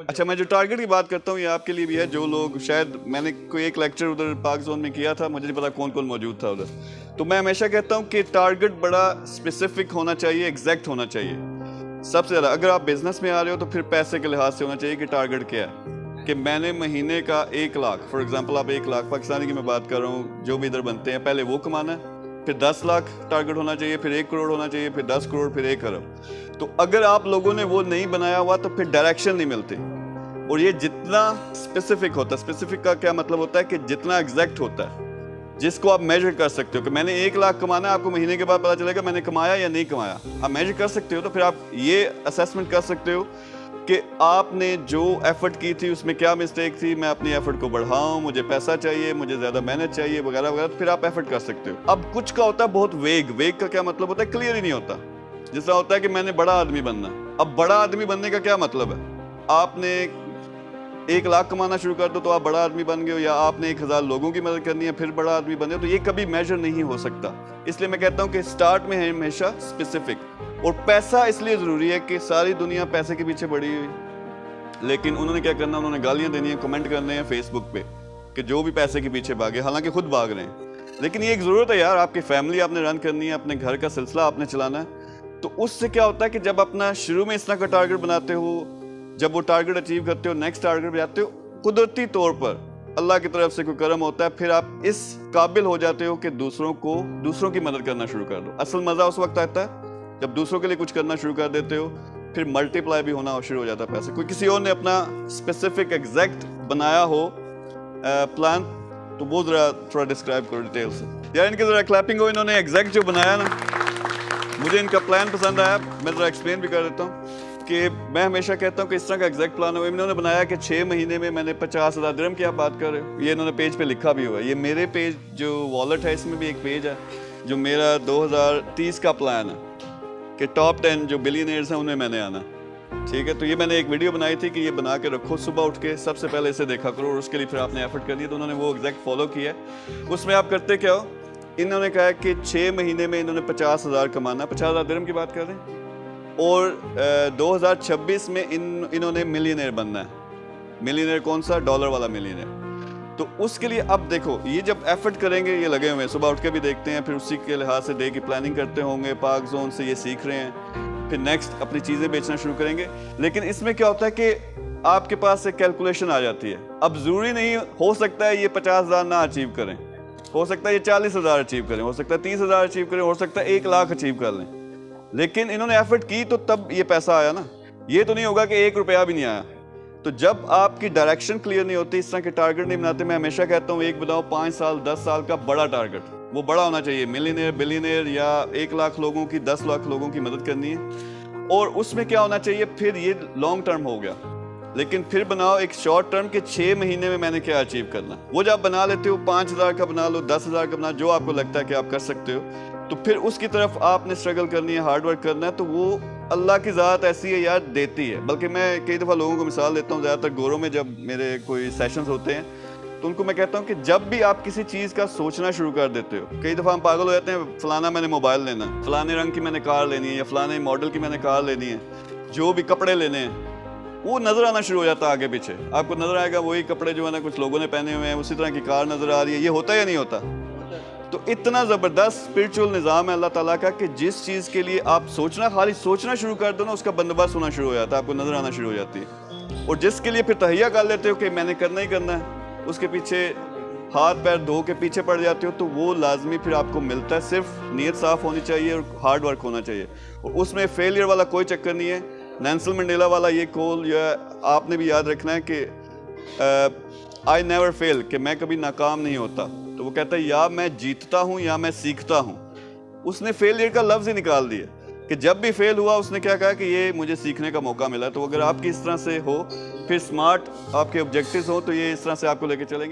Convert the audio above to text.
اچھا میں جو ٹارگٹ کی بات کرتا ہوں یہ آپ کے لیے بھی ہے جو لوگ شاید میں نے کوئی ایک لیکچر ادھر پاک زون میں کیا تھا, مجھے نہیں پتا کون کون موجود تھا ادھر, تو میں ہمیشہ کہتا ہوں کہ ٹارگٹ بڑا اسپیسیفک ہونا چاہیے, ایگزیکٹ ہونا چاہیے سب سے زیادہ. اگر آپ بزنس میں آ رہے ہو تو پھر پیسے کے لحاظ سے ہونا چاہیے کہ ٹارگٹ کیا ہے, کہ میں نے مہینے کا 1 لاکھ, فار ایگزامپل آپ 1 لاکھ پاکستانی کی میں بات کر رہا ہوں, جو بھی ادھر بنتے ہیں پہلے وہ کمانا ہے, پھر 10 لاکھ ٹارگٹ ہونا چاہیے, پھر 1 کروڑ ہونا چاہیے, پھر 10 کروڑ, پھر 1 ارب. تو اگر آپ لوگوں نے وہ نہیں بنایا ہوا تو پھر ڈائریکشن نہیں ملتی. اور یہ جتنا اسپیسیفک ہوتا ہے, اسپیسیفک کا کیا مطلب ہوتا ہے کہ جتنا ایگزیکٹ ہوتا ہے, جس کو آپ میجر کر سکتے ہو کہ میں نے 1 لاکھ کمانا ہے, آپ کو مہینے کے بعد پتا چلے گا میں نے کمایا یا نہیں کمایا, آپ میجر کر سکتے ہو, تو پھر آپ یہ اسیسمنٹ کر سکتے ہو کہ آپ نے جو ایفرٹ کی تھی اس میں کیا مسٹیک تھی, میں اپنی ایفرٹ کو بڑھاؤں, مجھے پیسہ چاہیے, مجھے زیادہ محنت چاہیے وغیرہ وغیرہ, تو پھر آپ ایفرٹ کر سکتے ہو. اب کچھ کا ہوتا ہے بہت ویگ کا کیا مطلب ہوتا ہے, کلیئر ہی نہیں ہوتا. جس طرح ہوتا ہے کہ میں نے بڑا آدمی بننا. اب بڑا آدمی بننے کا کیا مطلب ہے, آپ نے 1 لاکھ کمانا شروع کر دو تو آپ بڑا آدمی بن گئے ہو, یا آپ نے 1000 لوگوں کی مدد کرنی ہے پھر بڑا آدمی بن گئے, تو یہ کبھی میجر نہیں ہو سکتا. اس لیے میں کہتا ہوں کہ سٹارٹ میں ہے ہمیشہ اسپیسیفک. اور پیسہ اس لیے ضروری ہے کہ ساری دنیا پیسے کے پیچھے پڑی ہوئی, لیکن انہوں نے کیا کرنا, انہوں نے گالیاں دینی ہیں, کمنٹ کرنے ہیں فیس بک پہ کہ جو بھی پیسے کے پیچھے بھاگے, حالانکہ خود بھاگ رہے ہیں. لیکن یہ ایک ضرورت ہے یار, آپ کی فیملی آپ نے رن کرنی ہے, اپنے گھر کا سلسلہ آپ نے چلانا ہے. تو اس سے کیا ہوتا ہے کہ جب اپنا شروع میں اس طرح کا ٹارگٹ بناتے ہو, جب وہ ٹارگٹ اچیو کرتے ہو, نیکسٹ ٹارگٹ پہ جاتے ہو, قدرتی طور پر اللہ کی طرف سے کوئی کرم ہوتا ہے, پھر آپ اس قابل ہو جاتے ہو کہ دوسروں کی مدد کرنا شروع کر دو. اصل مزہ اس وقت آتا ہے جب دوسروں کے لیے کچھ کرنا شروع کر دیتے ہو, پھر ملٹی پلائی بھی ہونا شروع ہو جاتا ہے پیسے. کوئی کسی اور نے اپنا اسپیسیفک ایگزیکٹ بنایا ہو پلان, تو وہ ذرا تھوڑا ڈسکرائب کرو ڈیٹیل سے. یار ان کے ذرا کلیپنگ ہو, انہوں نے ایگزیکٹ جو بنایا نا, مجھے ان کا پلان پسند آیا. میں ذرا ایکسپلین بھی کر دیتا ہوں کہ میں ہمیشہ کہتا ہوں کہ اس طرح کا ایگزیکٹ پلان ہو. انہوں نے بنایا کہ 6 مہینے میں میں نے 50,000 درہم کی آپ بات کر رہے ہو, یہ انہوں نے پیج پہ لکھا بھی ہوا ہے. یہ میرے پیج جو والیٹ ہے اس میں بھی ایک پیج ہے جو میرا 2030 کا پلان ہے کہ ٹاپ 10 جو بلینئرز ہیں ان میں نے آنا. ٹھیک ہے, تو یہ میں نے ایک ویڈیو بنائی تھی کہ یہ بنا کے رکھو, صبح اٹھ کے سب سے پہلے اسے دیکھا کرو, اور اس کے لیے پھر آپ نے ایفرٹ کر دیا. تو انہوں نے وہ ایگزیکٹ فالو کیا ہے. اس میں آپ کرتے کیا ہو, انہوں نے کہا کہ 6 مہینے میں انہوں نے 50,000 کمانا, 50,000 درہم کی بات کر رہے ہیں, اور 2026 میں انہوں نے ملینئر بننا ہے. ملینئر کون سا, ڈالر والا ملینئر. تو اس کے لیے اب دیکھو, یہ جب ایفرٹ کریں گے, یہ لگے ہوئے ہیں, صبح اٹھ کے بھی دیکھتے ہیں, پھر اسی کے لحاظ سے ڈے کی پلاننگ کرتے ہوں گے, پاک زون سے یہ سیکھ رہے ہیں, پھر نیکسٹ اپنی چیزیں بیچنا شروع کریں گے. لیکن اس میں کیا ہوتا ہے کہ آپ کے پاس ایک کیلکولیشن آ جاتی ہے. اب ضروری نہیں, ہو سکتا ہے یہ 50,000 نہ اچیو کریں, ہو سکتا ہے یہ 40,000 اچیو کریں, ہو سکتا ہے 30,000 اچیو کریں, ہو سکتا ہے 1 لاکھ اچیو کر لیں. لیکن انہوں نے ایفرٹ کی تو تب یہ پیسہ آیا نا. یہ تو نہیں ہوگا کہ 1 روپیہ بھی نہیں آیا. تو جب آپ کی ڈائریکشن کلیئر نہیں ہوتی, اس طرح کے ٹارگٹ نہیں بناتے, میں ہمیشہ کہتا ہوں ایک بتاؤ 5 سال 10 سال کا بڑا ٹارگٹ, وہ بڑا ہونا چاہیے. ملینئر, بلینئر, یا 1 لاکھ لوگوں کی 10 لاکھ لوگوں کی مدد کرنی ہے. اور اس میں کیا ہونا چاہیے, پھر یہ لانگ ٹرم ہو گیا. لیکن پھر بناؤ ایک شارٹ ٹرم کے 6 مہینے میں نے کیا اچیو کرنا. وہ جب بنا لیتے ہو 5,000 کا بنا لو, 10,000 کا بنا, جو آپ کو لگتا ہے کہ آپ کر سکتے ہو, تو پھر اس کی طرف آپ نے اسٹرگل کرنی ہے, ہارڈ ورک کرنا ہے. تو وہ اللہ کی ذات ایسی ہے یار, دیتی ہے. بلکہ میں کئی دفعہ لوگوں کو مثال دیتا ہوں, زیادہ تر گوروں میں جب میرے کوئی سیشنز ہوتے ہیں تو ان کو میں کہتا ہوں کہ جب بھی آپ کسی چیز کا سوچنا شروع کر دیتے ہو, کئی دفعہ ہم پاگل ہو جاتے ہیں, فلانا میں نے موبائل لینا, فلانے رنگ کی میں نے کار لینی ہے, یا فلانے ماڈل کی میں نے کار لینی ہے, جو بھی کپڑے لینے ہیں, وہ نظر آنا شروع ہو جاتا ہے آگے پیچھے. آپ کو نظر آئے گا وہی کپڑے جو ہے نا کچھ لوگوں نے پہنے ہوئے ہیں, اسی طرح کی کار نظر آ رہی ہے. یہ ہوتا یا نہیں ہوتا؟ تو اتنا زبردست اسپرچول نظام ہے اللہ تعالیٰ کا کہ جس چیز کے لیے آپ خالی سوچنا شروع کر دو نا, اس کا بندوبست ہونا شروع ہو جاتا ہے, آپ کو نظر آنا شروع ہو جاتی ہے. اور جس کے لیے پھر تہیہ کر لیتے ہو کہ میں نے کرنا ہی کرنا ہے, اس کے پیچھے ہاتھ پیر دھو کے پیچھے پڑ جاتے ہو, تو وہ لازمی پھر آپ کو ملتا ہے. صرف نیت صاف ہونی چاہیے اور ہارڈ ورک ہونا چاہیے, اور اس میں فیلئر والا کوئی چکر نہیں ہے. نیلسن منڈیلا والا یہ کول یا آپ نے بھی یاد رکھنا ہے کہ آئی نیور فیل, کہ میں کبھی ناکام نہیں ہوتا. تو وہ کہتا ہے یا میں جیتتا ہوں یا میں سیکھتا ہوں. اس نے فیلئر کا لفظ ہی نکال دیا کہ جب بھی فیل ہوا اس نے کیا کہا کہ یہ مجھے سیکھنے کا موقع ملا. تو اگر آپ کی اس طرح سے ہو, پھر سمارٹ آپ کے آبجیکٹیوز ہو, تو یہ اس طرح سے آپ کو لے کے چلیں گے.